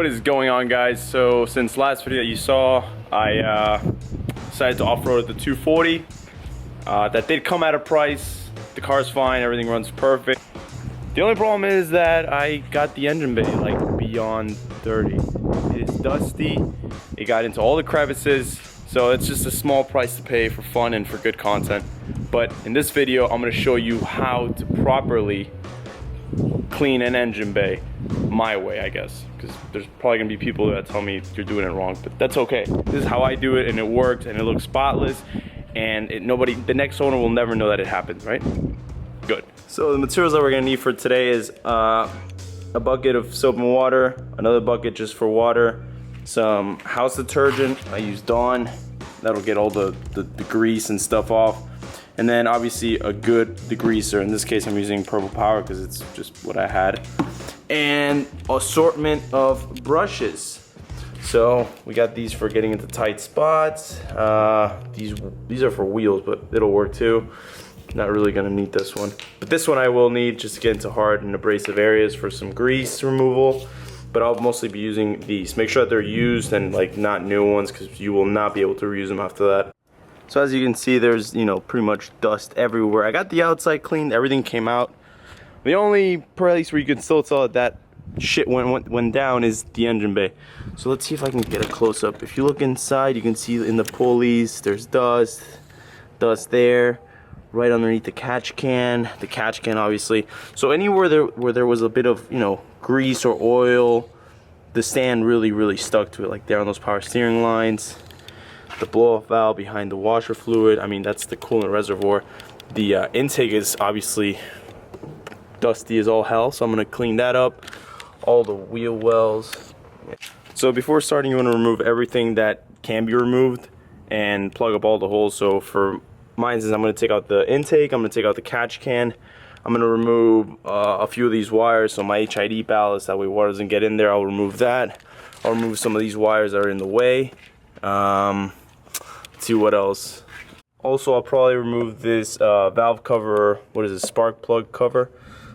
What is going on, guys? So since last video that you saw, I decided to off-road the 240. That did come at a price. The car's fine, everything runs perfect. The only problem is that I got the engine bay like beyond 30. It is dusty, it got into all the crevices, so it's just a small price to pay for fun and for good content. But in this video, I'm going to show you how to properly clean an engine bay my way, I guess, because there's probably gonna be people that tell me you're doing it wrong, but that's okay. This is how I do it, and it worked, and it looks spotless, and the next owner will never know that it happened, right? Good. So the materials that we're gonna need for today is a bucket of soap and water, another bucket just for water, some house detergent. I use Dawn. That'll get all the grease and stuff off. And then obviously a good degreaser. In this case I'm using Purple Power because it's just what I had. And assortment of brushes. So we got these for getting into tight spots. These are for wheels, but it'll work too. Not really gonna need this one. But this one I will need just to get into hard and abrasive areas for some grease removal. But I'll mostly be using these. Make sure that they're used and like not new ones, because you will not be able to reuse them after that. So as you can see, there's, you know, pretty much dust everywhere. I got the outside cleaned, everything came out. The only place where you can still tell that shit went down is the engine bay. So let's see if I can get a close up. If you look inside, you can see in the pulleys, there's dust there, right underneath the catch can obviously. So anywhere where there was a bit of, you know, grease or oil, the stand really stuck to it, like there on those power steering lines. The blow-off valve behind the washer fluid, I mean, that's the coolant reservoir. The intake is obviously dusty as all hell, so I'm gonna clean that up. All the wheel wells. So before starting, you want to remove everything that can be removed and plug up all the holes. So for mine, I'm gonna take out the intake, I'm gonna take out the catch can, I'm gonna remove a few of these wires, so my HID ballast, that way water doesn't get in there, I'll remove that. I'll remove some of these wires that are in the way. Let's see what else. Also, I'll probably remove this valve cover, what is it, spark plug cover.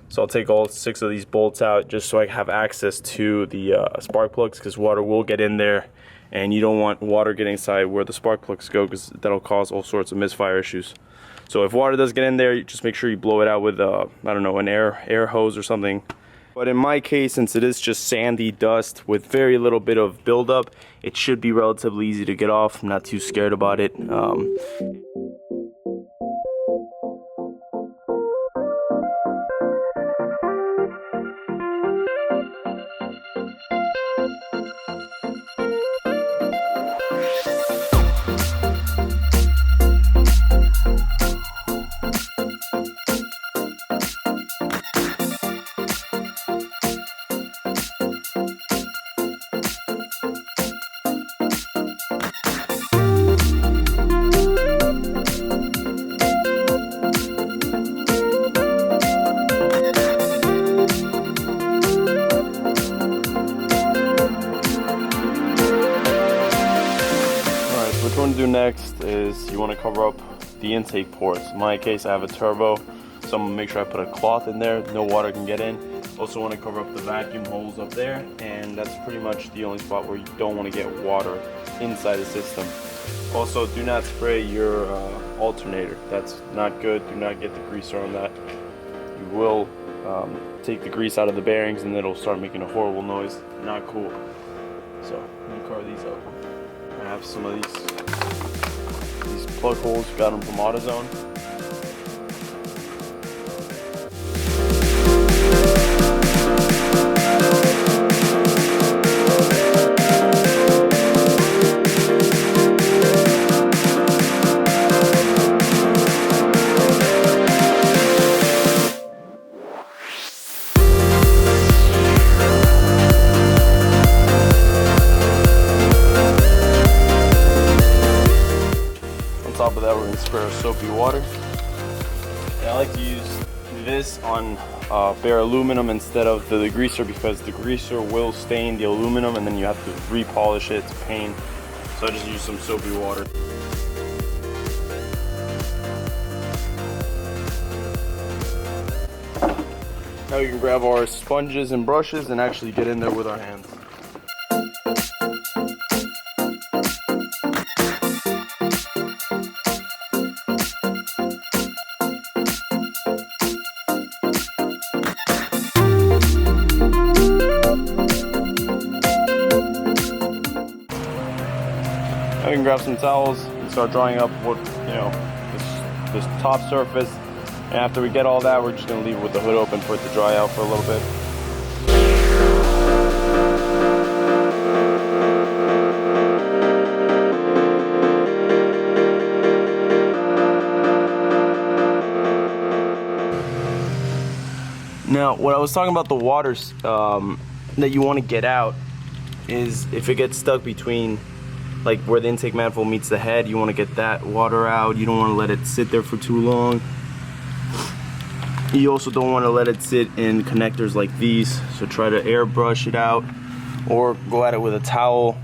So I'll take all 6 of these bolts out just so I have access to the spark plugs, because water will get in there and you don't want water getting inside where the spark plugs go, because that'll cause all sorts of misfire issues. So if water does get in there, you just make sure you blow it out with I don't know, an air hose or something. But in my case, since it is just sandy dust with very little bit of buildup, it should be relatively easy to get off. I'm not too scared about it. What you want to do next is you want to cover up the intake ports. In my case, I have a turbo, so I'm going to make sure I put a cloth in there, no water can get in. Also want to cover up the vacuum holes up there, and that's pretty much the only spot where you don't want to get water inside the system. Also, do not spray your alternator. That's not good. Do not get the greaser on that. You will take the grease out of the bearings and it'll start making a horrible noise. Not cool. So I'm going to cover these up. I have some of these plug holes, got them from AutoZone. Top of that, we're going to spray our soapy water. And I like to use this on bare aluminum instead of the degreaser, because the degreaser will stain the aluminum and then you have to repolish it. It's a pain. So I just use some soapy water. Now we can grab our sponges and brushes and actually get in there with our hands. grab some towels and start drying up what, this top surface. And after we get all that, we're just gonna leave it with the hood open for it to dry out for a little bit. Now, what I was talking about the waters that you want to get out is if it gets stuck between like where the intake manifold meets the head, you want to get that water out. You don't want to let it sit there for too long. You also don't want to let it sit in connectors like these, so try to airbrush it out or go at it with a towel,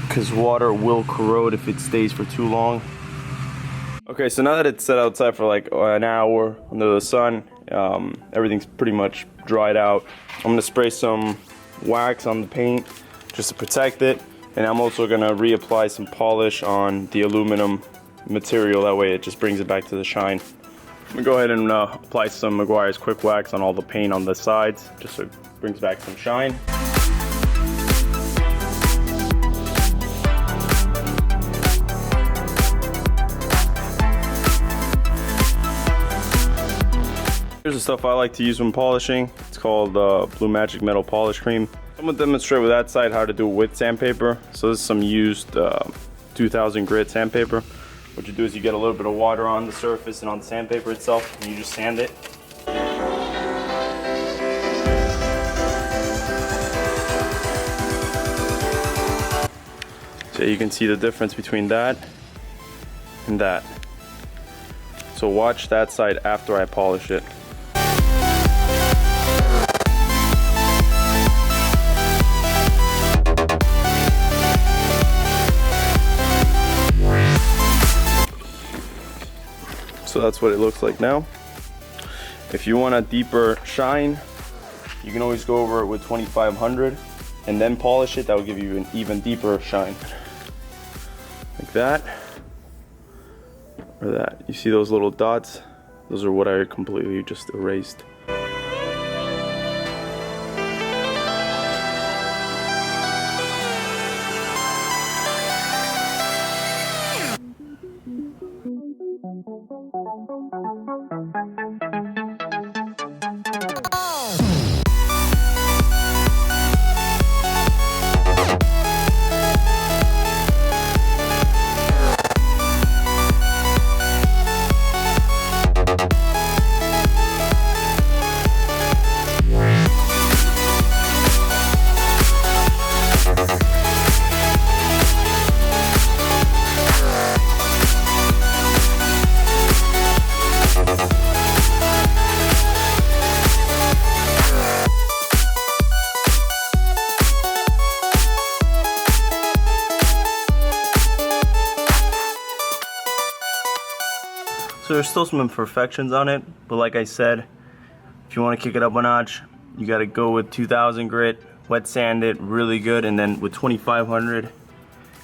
because water will corrode if it stays for too long. Okay, so now that it's set outside for like an hour under the sun, everything's pretty much dried out. I'm gonna spray some wax on the paint just to protect it, and I'm also gonna reapply some polish on the aluminum material. That way it just brings it back to the shine. I'm gonna go ahead and apply some Meguiar's Quick Wax on all the paint on the sides, just so it brings back some shine. Here's the stuff I like to use when polishing. It's called Blue Magic Metal Polish Cream. I'm gonna demonstrate with that side how to do it with sandpaper. So this is some used 2000 grit sandpaper. What you do is you get a little bit of water on the surface and on the sandpaper itself, and you just sand it. So you can see the difference between that and that. So watch that side after I polish it. So that's what it looks like now. If you want a deeper shine, you can always go over it with 2500 and then polish it. That will give you an even deeper shine. Like that. Or that. You see those little dots? Those are what I completely just erased. So there's still some imperfections on it, but like I said, if you want to kick it up a notch, you got to go with 2000 grit, wet sand it really good, and then with 2500,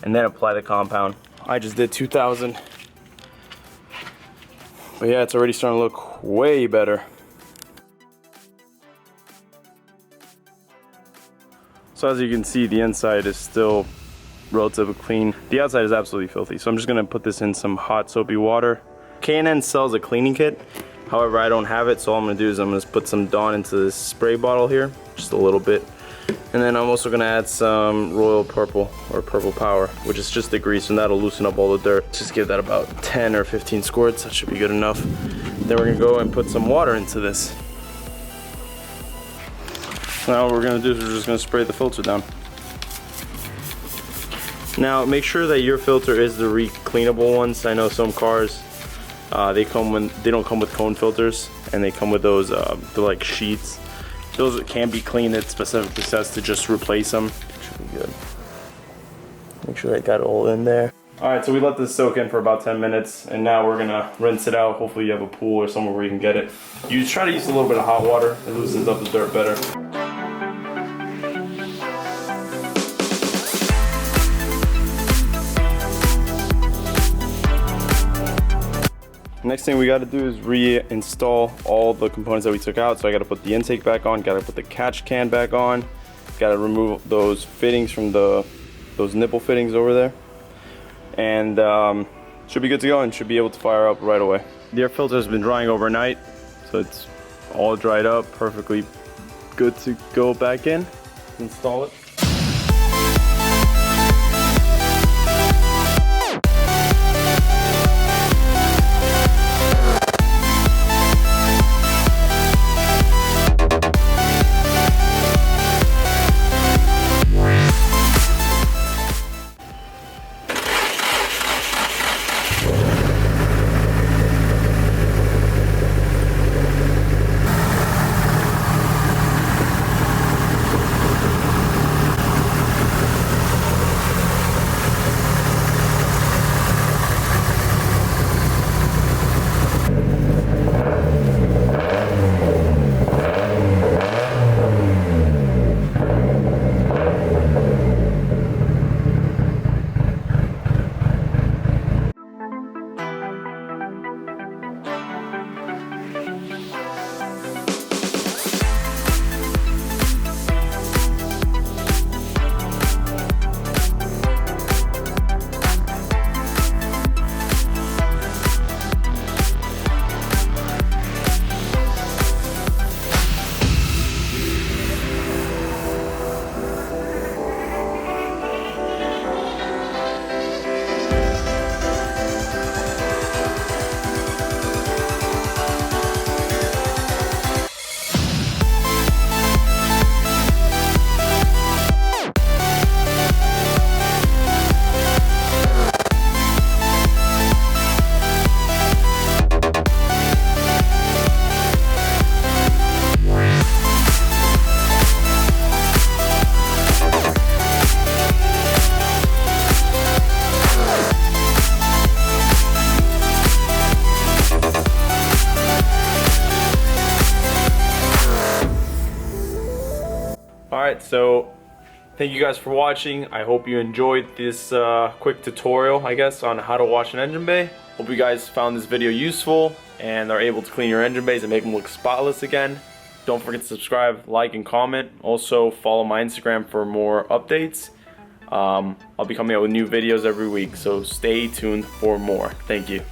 and then apply the compound. I just did 2000, but yeah, it's already starting to look way better. So as you can see, the inside is still relatively clean. The outside is absolutely filthy, so I'm just gonna put this in some hot soapy water. K&N sells a cleaning kit, however I don't have it, so all I'm gonna do is I'm gonna put some Dawn into this spray bottle here, just a little bit, and then I'm also gonna add some Royal Purple or Purple Power, which is just the grease, and that'll loosen up all the dirt. Just give that about 10 or 15 squirts, that should be good enough. Then we're gonna go and put some water into this. Now what we're gonna do is we're just gonna spray the filter down. Now make sure that your filter is the re-cleanable ones. I know some cars they don't come with cone filters, and they come with those they're like sheets. Those can be cleaned. It specifically says to just replace them. Should be good. Make sure I got it all in there. Alright, so we let this soak in for about 10 minutes, and now we're gonna rinse it out. Hopefully you have a pool or somewhere where you can get it. You try to use a little bit of hot water. It loosens up the dirt better. Next thing we got to do is reinstall all the components that we took out. So I got to put the intake back on, got to put the catch can back on, got to remove those fittings from the those nipple fittings over there, and should be good to go and should be able to fire up right away. The air filter has been drying overnight, so it's all dried up, perfectly good to go back in, install it. Alright, so thank you guys for watching. I hope you enjoyed this quick tutorial, I guess, on how to wash an engine bay. Hope you guys found this video useful and are able to clean your engine bays and make them look spotless again. Don't forget to subscribe, like, and comment. Also, follow my Instagram for more updates. I'll be coming out with new videos every week, so stay tuned for more. Thank you.